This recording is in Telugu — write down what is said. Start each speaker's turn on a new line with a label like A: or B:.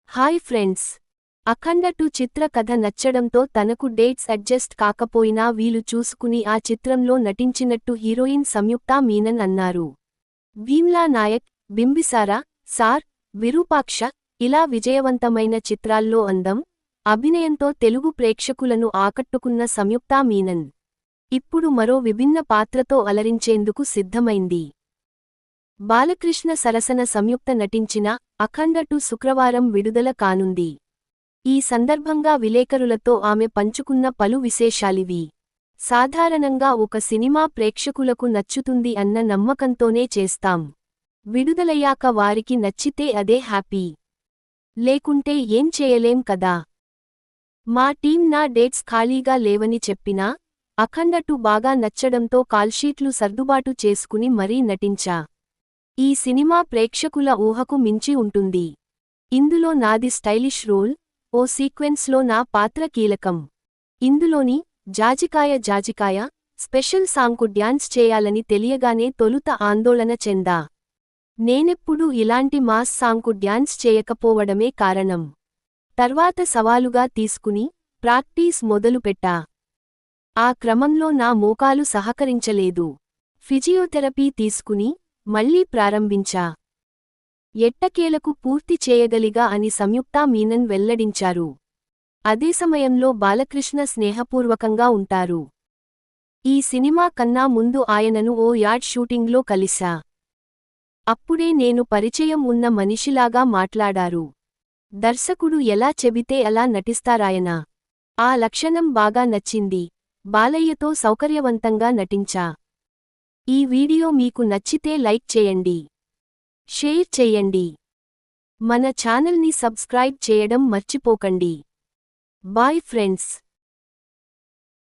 A: Hi friends. అఖండ 2 చిత్ర కథ నచ్చడంతో తనకు డేట్స్ అడ్జస్ట్ కాకపోయినా వీలు చూసుకుని ఆ చిత్రంలో నటించినట్టు హీరోయిన్ సంయుక్తా మీనన్ అన్నారు. భీమ్లా నాయక్, బింబిసార, సార్, విరూపాక్ష ఇలా విజయవంతమైన చిత్రాల్లో అందం, అభినయంతో తెలుగు ప్రేక్షకులను ఆకట్టుకున్న సంయుక్తా మీనన్ ఇప్పుడు మరో విభిన్న పాత్రతో అలరించేందుకు సిద్ధమైంది. బాలకృష్ణ సరసన సంయుక్త నటించిన అఖండ 2 శుక్రవారం విడుదల కానుంది. ఈ సందర్భంగా విలేకరులతో ఆమె పంచుకున్న పలు విశేషాలివి. సాధారణంగా ఒక సినిమా ప్రేక్షకులకు నచ్చుతుంది అన్న నమ్మకంతోనే చేస్తాం. విడుదలయ్యాక వారికి నచ్చితే అదే హ్యాపీ. లేకుంటే ఏం చేయలేం కదా. మా టీం నా డేట్స్ ఖాళీగా లేవని చెప్పినా అఖండ 2 బాగా నచ్చడంతో కాల్షీట్లు సర్దుబాటు చేసుకుని మరీ నటించా. ఈ సినిమా ప్రేక్షకుల ఊహకు మించి ఉంటుంది. ఇందులో నాది స్టైలిష్ రోల్, ఓ సీక్వెన్స్లో నా పాత్ర కీలకం. ఇందులోని జాజికాయ జాజికాయ స్పెషల్ సాంగ్కు డ్యాన్స్ చేయాలని తెలియగానే తొలుత ఆందోళన చెందా. నేనెప్పుడూ ఇలాంటి మాస్ సాంగ్కు డ్యాన్స్ చేయకపోవడమే కారణం. తర్వాత సవాలుగా తీసుకుని ప్రాక్టీస్ మొదలుపెట్టా. ఆ క్రమంలో నా మోకాలు సహకరించలేదు. ఫిజియోథెరపీ తీసుకుని మళ్లీ ప్రారంభించా. ఎట్టకేలకు పూర్తి చేయగలిగా అని సంయుక్తా మీనన్ వెల్లడించారు. అదే సమయంలో బాలకృష్ణ స్నేహపూర్వకంగా ఉంటారు. ఈ సినిమా కన్నా ముందు ఆయనను ఓ యాడ్ షూటింగ్లో కలిసా. అప్పుడే నేను పరిచయం ఉన్న మనిషిలాగా మాట్లాడారు. దర్శకుడు ఎలా చెబితే అలా నటిస్తారాయన. ఆ లక్షణం బాగా నచ్చింది. బాలయ్యతో సౌకర్యవంతంగా నటించా. ఈ వీడియో మీకు నచ్చితే లైక్ చేయండి, షేర్ చేయండి. మన ఛానల్ని సబ్స్క్రైబ్ చేయడం మర్చిపోకండి. Bye friends.